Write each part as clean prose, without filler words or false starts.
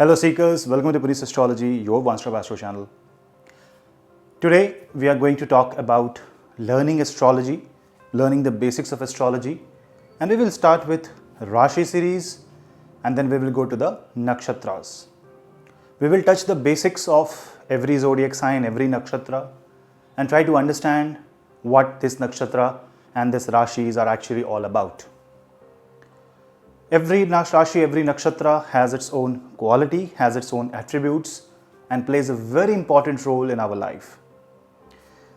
Hello Seekers, welcome to Punneits Astrology, your one-stop astro channel. Today we are going to talk about learning astrology, learning the basics of astrology, and we will start with Rashi series and then we will go to the Nakshatras. We will touch the basics of every zodiac sign, every nakshatra, and try to understand what this nakshatra and this Rashis are actually all about. Every Rashi, every nakshatra has its own quality, has its own attributes and plays a very important role in our life.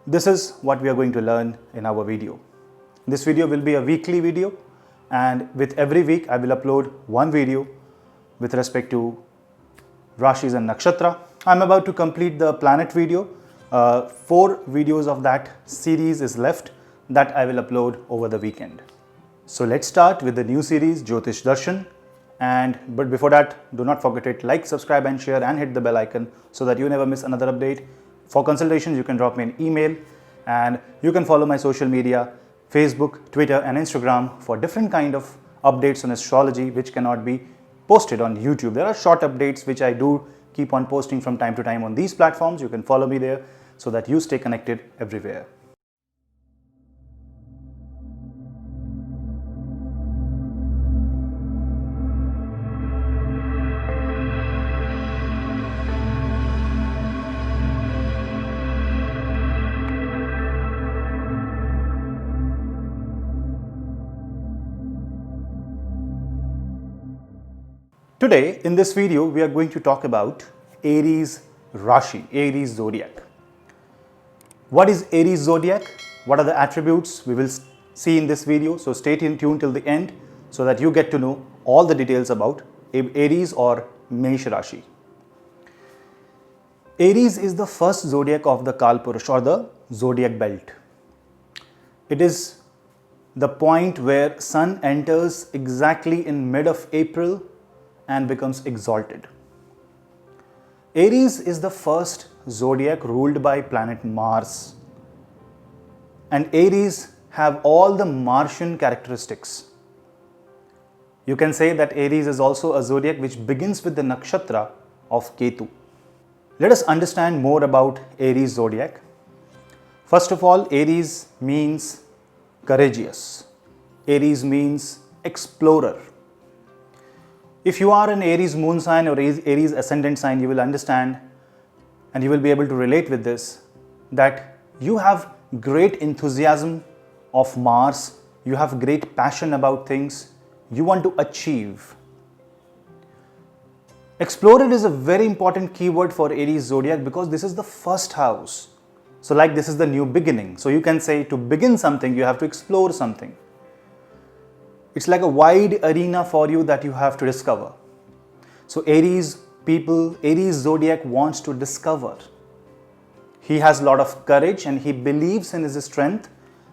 This is what we are going to learn in our video. This video will be a weekly video and with every week I will upload one video with respect to Rashis and Nakshatra. I am about to complete the planet video. 4 videos of that series is left that I will upload over the weekend. So let's start with the new series Jyotish Darshan, but before that, do not forget to like, subscribe and share and hit the bell icon so that you never miss another update. For consultations you can drop me an email and you can follow my social media Facebook, Twitter and Instagram for different kind of updates on astrology which cannot be posted on YouTube. There are short updates which I do keep on posting from time to time on these platforms. You can follow me there so that you stay connected everywhere. Today in this video we are going to talk about Aries Rashi, Aries Zodiac. What is Aries Zodiac? What are the attributes? We will see in this video, so stay tuned till the end so that you get to know all the details about Aries or Mesh Rashi. Aries is the first zodiac of the Kalpurush or the zodiac belt. It is the point where Sun enters exactly in mid of April and becomes exalted. Aries is the first zodiac ruled by planet Mars, and Aries have all the Martian characteristics. You can say that Aries is also a zodiac which begins with the nakshatra of Ketu. Let us understand more about Aries zodiac. First of all, Aries means courageous. Aries means explorer. If you are an Aries moon sign or Aries ascendant sign, you will understand and you will be able to relate with this that you have great enthusiasm of Mars, you have great passion about things, you want to achieve. Explorer is a very important keyword for Aries zodiac because this is the first house. So like this is the new beginning. So you can say to begin something, you have to explore something. It's like a wide arena for you that you have to discover. So Aries people, Aries zodiac wants to discover. He has a lot of courage and he believes in his strength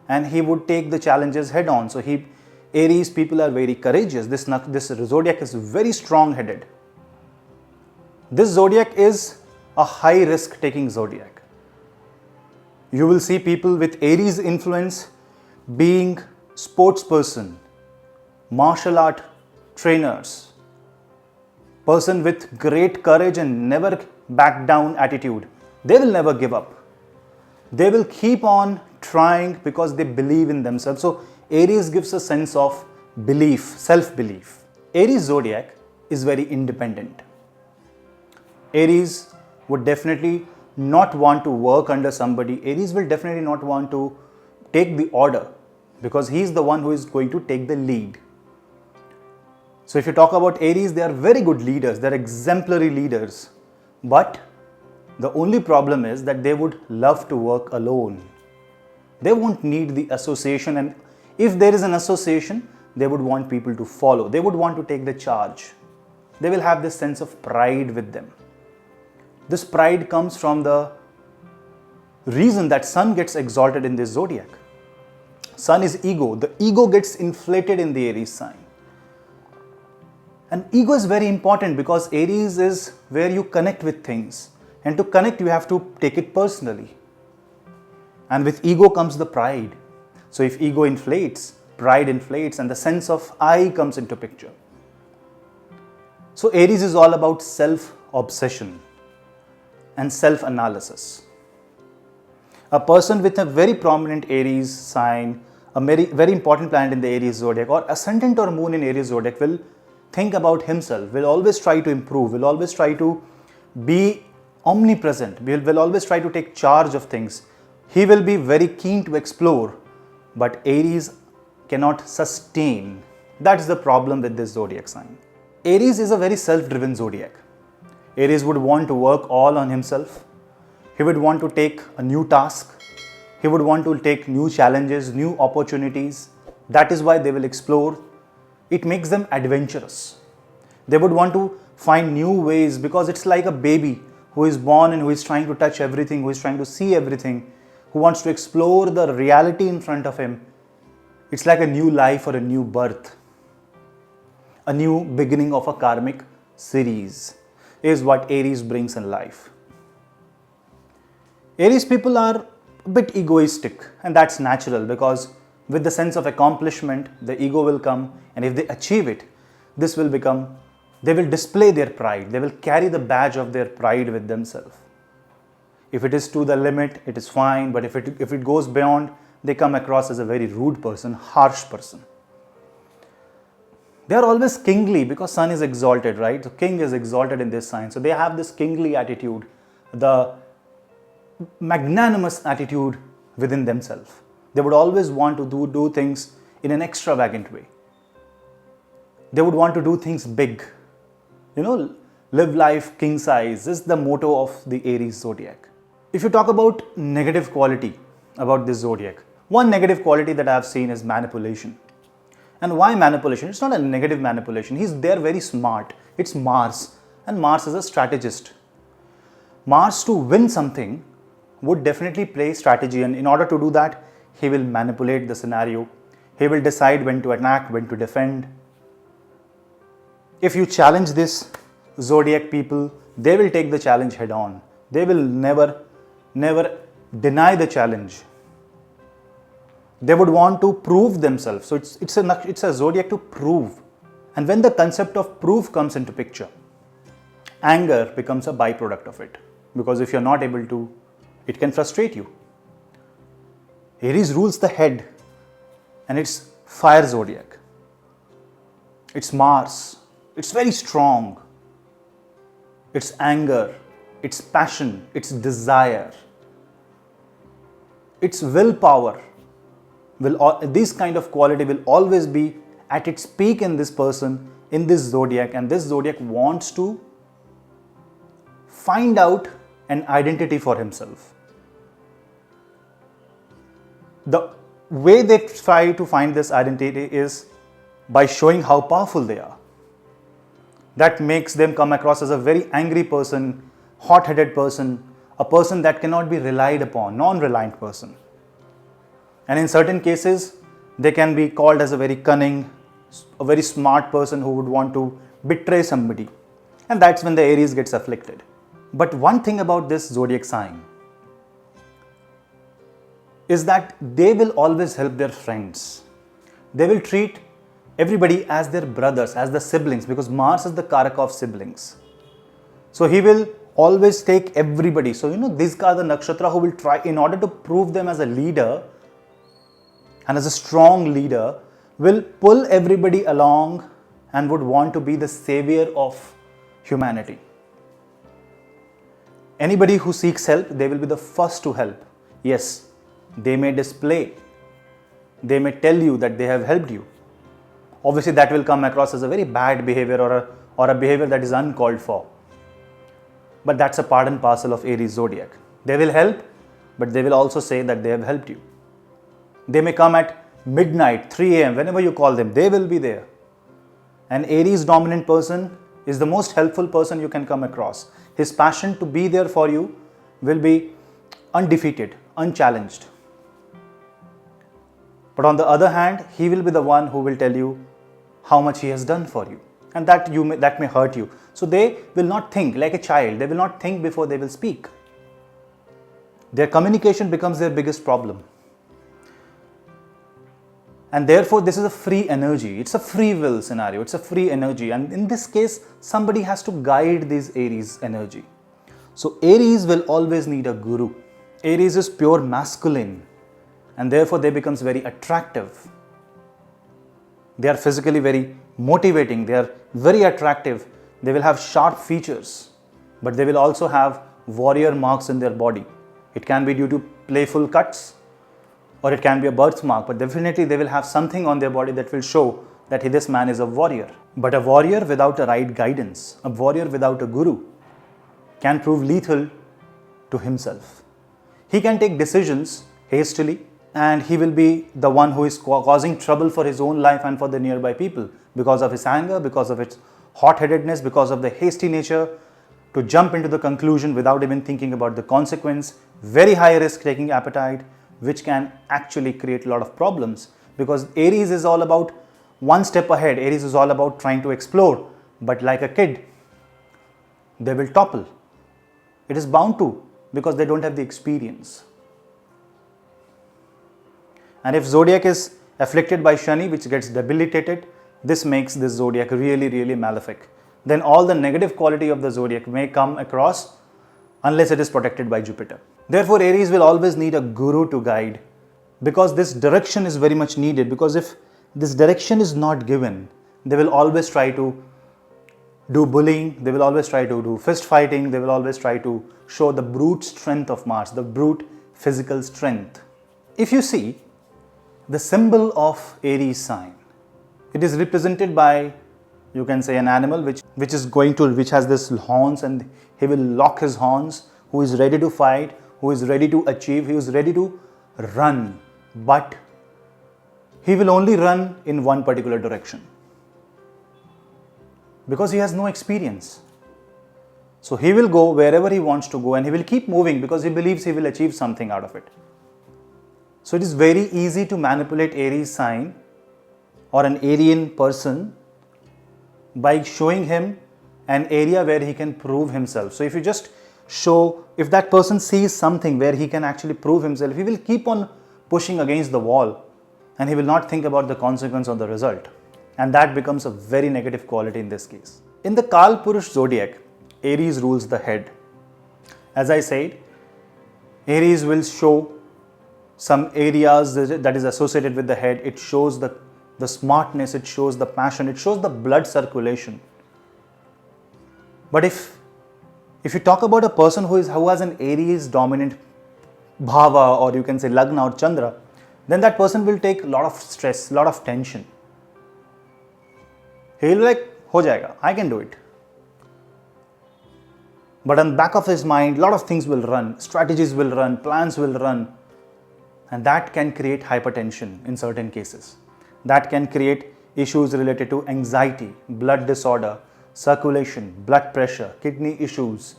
and he would take the challenges head on. So Aries people are very courageous. This zodiac is very strong headed. This zodiac is a high risk taking zodiac. You will see people with Aries influence being sportsperson, martial art trainers, person with great courage and never back down attitude. They will never give up. They will keep on trying because they believe in themselves. So Aries gives a sense of belief, self-belief. Aries zodiac is very independent. Aries would definitely not want to work under somebody. Aries will definitely not want to take the order because he is the one who is going to take the lead. So if you talk about Aries, they are very good leaders, they are exemplary leaders, but the only problem is that they would love to work alone. They won't need the association, and if there is an association, they would want people to follow, they would want to take the charge. They will have this sense of pride with them. This pride comes from the reason that Sun gets exalted in this zodiac. Sun is ego, the ego gets inflated in the Aries sign. And ego is very important because Aries is where you connect with things. And to connect, you have to take it personally. And with ego comes the pride. So if ego inflates, pride inflates, and the sense of I comes into picture. So Aries is all about self-obsession and self-analysis. A person with a very prominent Aries sign, a very important planet in the Aries zodiac, or ascendant or moon in Aries zodiac, will think about himself, will always try to improve, will always try to be omnipresent, will always try to take charge of things. He will be very keen to explore, but Aries cannot sustain. That is the problem with this zodiac sign. Aries is a very self-driven zodiac. Aries would want to work all on himself. He would want to take a new task. He would want to take new challenges, new opportunities. That is why they will explore. It makes them adventurous. They would want to find new ways because it's like a baby who is born and who is trying to touch everything, who is trying to see everything, who wants to explore the reality in front of him. It's like a new life or a new birth. A new beginning of a karmic series is what Aries brings in life. Aries people are a bit egoistic, and that's natural because with the sense of accomplishment, the ego will come, and if they achieve it, this will become, they will display their pride. They will carry the badge of their pride with themselves. If it is to the limit, it is fine, but if it goes beyond, they come across as a very rude person, harsh person. They are always kingly because sun is exalted, right? The king is exalted in this sign. So they have this kingly attitude, the magnanimous attitude within themselves. They would always want to do things in an extravagant way. They would want to do things big. Live life king size is the motto of the Aries zodiac. If you talk about negative quality about this zodiac, one negative quality that I have seen is manipulation. And why manipulation? It's not a negative manipulation. They're very smart. It's Mars, and Mars is a strategist. Mars, to win something, would definitely play strategy, and in order to do that, he will manipulate the scenario. He will decide when to attack, when to defend. If you challenge this zodiac people, they will take the challenge head on. They will never deny the challenge. They would want to prove themselves. So it's a zodiac to prove. And when the concept of proof comes into picture, anger becomes a byproduct of it. Because if you're not able to, it can frustrate you. Aries rules the head, and it's fire zodiac. It's Mars. It's very strong. It's anger. It's passion. It's desire. It's willpower. This kind of quality will always be at its peak in this person, in this zodiac, and this zodiac wants to find out an identity for himself. The way they try to find this identity is by showing how powerful they are. That makes them come across as a very angry person, hot-headed person, a person that cannot be relied upon, non-reliant person. And in certain cases, they can be called as a very cunning, a very smart person who would want to betray somebody. And that's when the Aries gets afflicted. But one thing about this zodiac sign is that they will always help their friends. They will treat everybody as their brothers, as the siblings, because Mars is the Karaka of siblings. So he will always take everybody. So these are the nakshatra who will try, in order to prove them as a leader and as a strong leader, will pull everybody along and would want to be the savior of humanity. Anybody who seeks help, they will be the first to help. Yes, they may display, they may tell you that they have helped you. Obviously, that will come across as a very bad behavior or a behavior that is uncalled for. But that's a part and parcel of Aries zodiac. They will help, but they will also say that they have helped you. They may come at midnight, 3 a.m., whenever you call them, they will be there. An Aries dominant person is the most helpful person you can come across. His passion to be there for you will be undefeated, unchallenged. But on the other hand, he will be the one who will tell you how much he has done for you, and that may hurt you. So they will not think like a child. They will not think before they will speak. Their communication becomes their biggest problem. And therefore, this is a free energy. It's a free will scenario. It's a free energy. And in this case, somebody has to guide this Aries energy. So Aries will always need a guru. Aries is pure masculine, and therefore they becomes very attractive. They are physically very motivating. They are very attractive. They will have sharp features, but they will also have warrior marks in their body. It can be due to playful cuts, or it can be a birthmark, but definitely they will have something on their body that will show that this man is a warrior. But a warrior without a right guidance, a warrior without a guru, can prove lethal to himself. He can take decisions hastily, and he will be the one who is causing trouble for his own life and for the nearby people because of his anger, because of its hot-headedness, because of the hasty nature to jump into the conclusion without even thinking about the consequence, very high risk-taking appetite, which can actually create a lot of problems, because Aries is all about one step ahead. Aries is all about trying to explore, but like a kid, they will topple. It is bound to, because they don't have the experience. And if zodiac is afflicted by Shani, which gets debilitated, this makes this zodiac really, really malefic. Then all the negative quality of the zodiac may come across unless it is protected by Jupiter. Therefore, Aries will always need a guru to guide, because this direction is very much needed. Because if this direction is not given, they will always try to do bullying, they will always try to do fist fighting, they will always try to show the brute strength of Mars, the brute physical strength. If you see the symbol of Aries sign, it is represented by, you can say, an animal which has this horns, and he will lock his horns, who is ready to fight, who is ready to achieve, he is ready to run, but he will only run in one particular direction because he has no experience. So he will go wherever he wants to go, and he will keep moving because he believes he will achieve something out of it. So it is very easy to manipulate Aries sign or an Arian person by showing him an area where he can prove himself. So if you just show, if that person sees something where he can actually prove himself, he will keep on pushing against the wall, and he will not think about the consequence or the result. And that becomes a very negative quality in this case. In the Kal Purush zodiac, Aries rules the head. As I said, Aries will show some areas that is associated with the head. It shows the smartness, it shows the passion, it shows the blood circulation. But if you talk about a person who has an Aries dominant bhava, or you can say Lagna or Chandra, then that person will take a lot of stress, a lot of tension. He will be like, ho jayega, I can do it. But on the back of his mind, a lot of things will run, strategies will run, plans will run, and that can create hypertension in certain cases. That can create issues related to anxiety, blood disorder, circulation, blood pressure, kidney issues,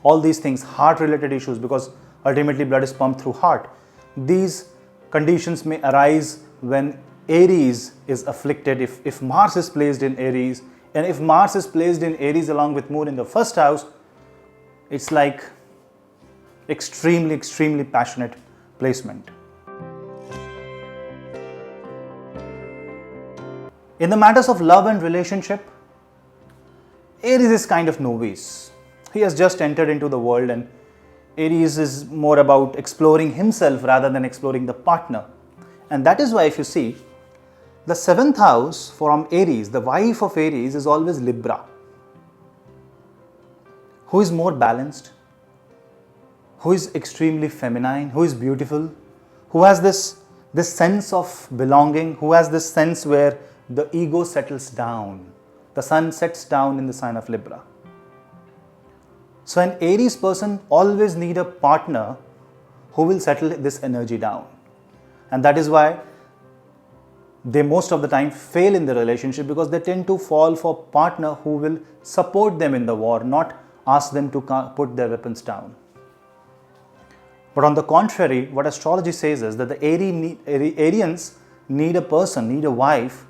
all these things, heart related issues, because ultimately blood is pumped through heart. These conditions may arise when Aries is afflicted, if Mars is placed in Aries, and if Mars is placed in Aries along with Moon in the first house, it's like extremely, extremely passionate placement. In the matters of love and relationship, Aries is kind of novice. He has just entered into the world, and Aries is more about exploring himself rather than exploring the partner. And that is why, if you see, the 7th house from Aries, the wife of Aries, is always Libra, who is more balanced, who is extremely feminine, who is beautiful, who has this sense of belonging, who has this sense where the ego settles down. The sun sets down in the sign of Libra. So an Aries person always need a partner who will settle this energy down. And that is why they most of the time fail in the relationship, because they tend to fall for a partner who will support them in the war, not ask them to put their weapons down. But on the contrary, what astrology says is that the Arians need a person, need a wife,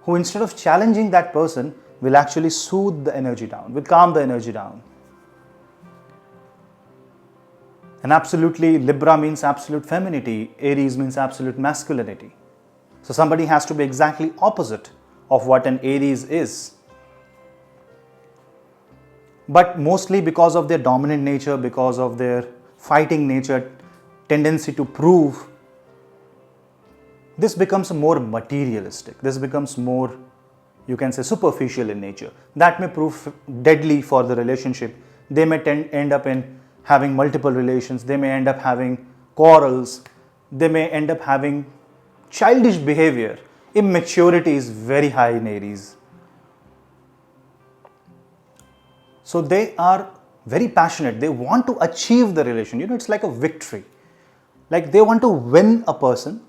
who instead of challenging that person will actually soothe the energy down, will calm the energy down. And absolutely, Libra means absolute femininity, Aries means absolute masculinity. So somebody has to be exactly opposite of what an Aries is. But mostly because of their dominant nature, because of their fighting nature, tendency to prove, this becomes more materialistic. This becomes more, you can say, superficial in nature. That may prove deadly for the relationship. They may end up in having multiple relations. They may end up having quarrels. They may end up having childish behavior. Immaturity is very high in Aries. So they are very passionate. They want to achieve the relation. It's like a victory. Like they want to win a person.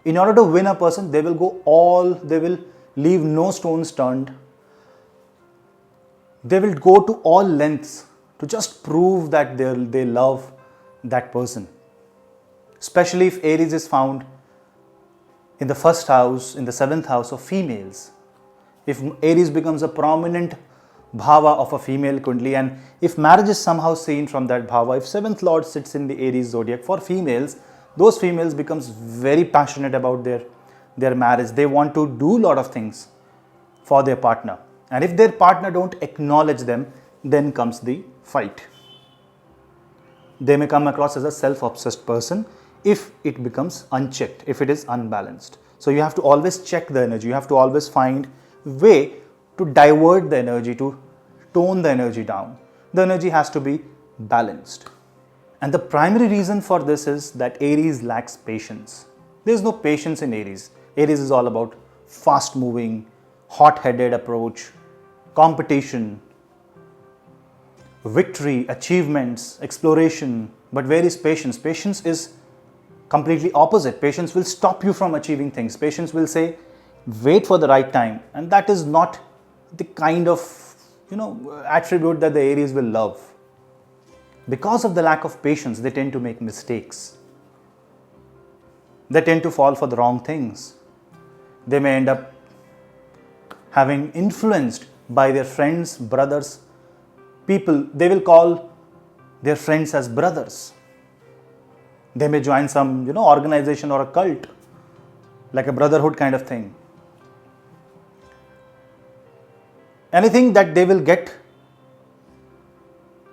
In order to win a person, they will leave no stones turned. They will go to all lengths to just prove that they love that person. Especially if Aries is found in the first house, in the 7th house of females. If Aries becomes a prominent bhava of a female kundli, and if marriage is somehow seen from that bhava, if 7th lord sits in the Aries zodiac for females, those females becomes very passionate about their marriage. They want to do a lot of things for their partner. And if their partner don't acknowledge them, then comes the fight. They may come across as a self-obsessed person if it becomes unchecked, if it is unbalanced. So you have to always check the energy. You have to always find way to divert the energy, to tone the energy down. The energy has to be balanced. And the primary reason for this is that Aries lacks patience. There is no patience in Aries. Aries is all about fast moving, hot-headed approach, competition, victory, achievements, exploration. But where is patience? Patience is completely opposite. Patience will stop you from achieving things. Patience will say, wait for the right time. And that is not the kind of attribute that the Aries will love. Because of the lack of patience, they tend to make mistakes. They tend to fall for the wrong things. They may end up having influenced by their friends, brothers, people. They will call their friends as brothers. They may join some, organization or a cult, like a brotherhood kind of thing. Anything that they will get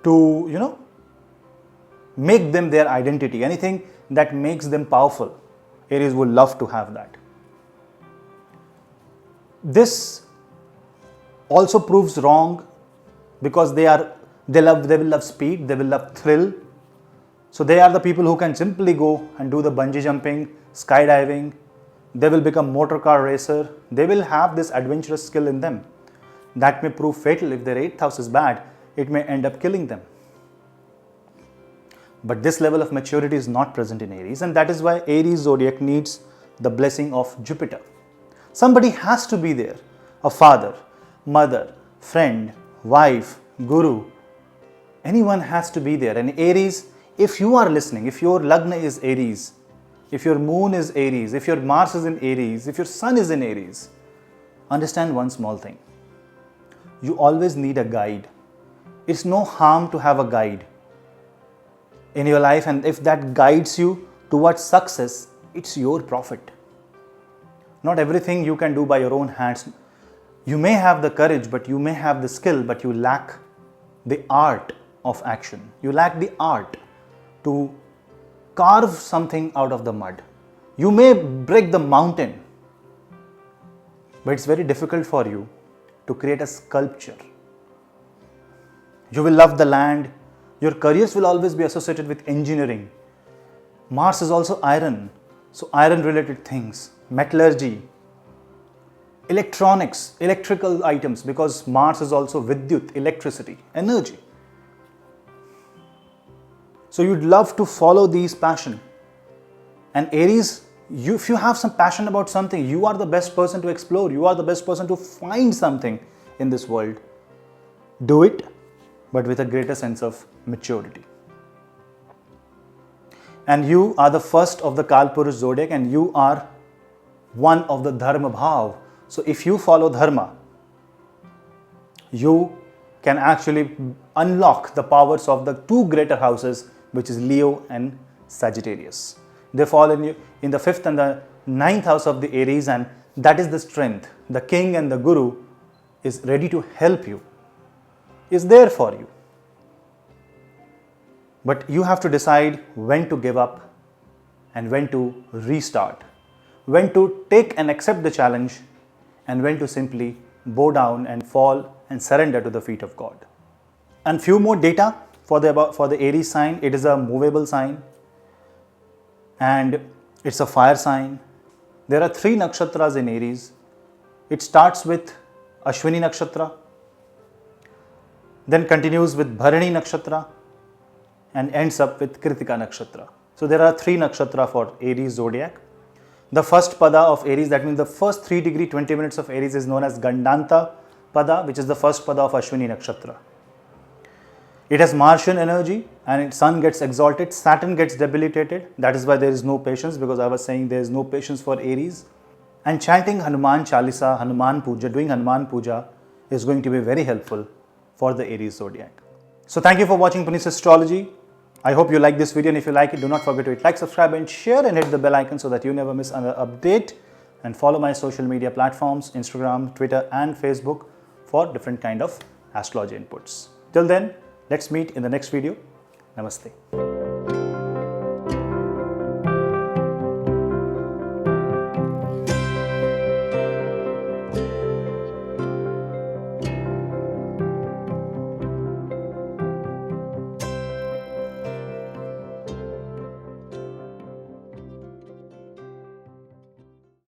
to, make them their identity, anything that makes them powerful, Aries would love to have that. This also proves wrong because they will love speed, they will love thrill. So they are the people who can simply go and do the bungee jumping, skydiving. They will become motor car racer. They will have this adventurous skill in them. That may prove fatal. If their 8th house is bad, it may end up killing them. But this level of maturity is not present in Aries, and that is why Aries zodiac needs the blessing of Jupiter. Somebody has to be there. A father, mother, friend, wife, guru. Anyone has to be there. And Aries, if you are listening, if your Lagna is Aries, if your moon is Aries, if your Mars is in Aries, if your Sun is in Aries, understand one small thing. You always need a guide. It's no harm to have a guide in your life, and if that guides you towards success, it's your profit. Not everything you can do by your own hands. You may have the courage, but you may have the skill, but you lack the art of action. You lack the art to carve something out of the mud. You may break the mountain, but it's very difficult for you to create a sculpture. You will love the land. Your careers will always be associated with engineering. Mars is also iron, so iron related things, metallurgy, electronics, electrical items, because Mars is also Vidyut, electricity, energy. So you'd love to follow these passion. And Aries, if you have some passion about something, you are the best person to explore. You are the best person to find something in this world. Do it, but with a greater sense of maturity. And you are the first of the Kalpurush zodiac, and you are one of the Dharma Bhav. So if you follow Dharma, you can actually unlock the powers of the two greater houses, which is Leo and Sagittarius. They fall in the 5th and the ninth house of the Aries, and that is the strength. The king and the guru is ready to help you, is there for you. But you have to decide when to give up and when to restart, when to take and accept the challenge, and when to simply bow down and fall and surrender to the feet of God. And few more data for the Aries sign. It is a movable sign and it's a fire sign. There are 3 nakshatras in Aries. It starts with Ashwini nakshatra, then continues with Bharani nakshatra, and ends up with Kritika nakshatra. So there are 3 nakshatra for Aries zodiac. The first pada of Aries, that means the first 3 degree 20 minutes of Aries, is known as Gandanta pada, which is the first pada of Ashwini nakshatra. It has Martian energy and its sun gets exalted, Saturn gets debilitated. That is why there is no patience, because I was saying there is no patience for Aries. And chanting Hanuman Chalisa, Hanuman Puja, doing Hanuman Puja is going to be very helpful for the Aries zodiac. So thank you for watching Punneits Astrology. I hope you like this video, and if you like it, do not forget to hit like, subscribe and share, and hit the bell icon so that you never miss another update. And follow my social media platforms, Instagram, Twitter and Facebook for different kind of astrology inputs. Till then, let's meet in the next video. Namaste.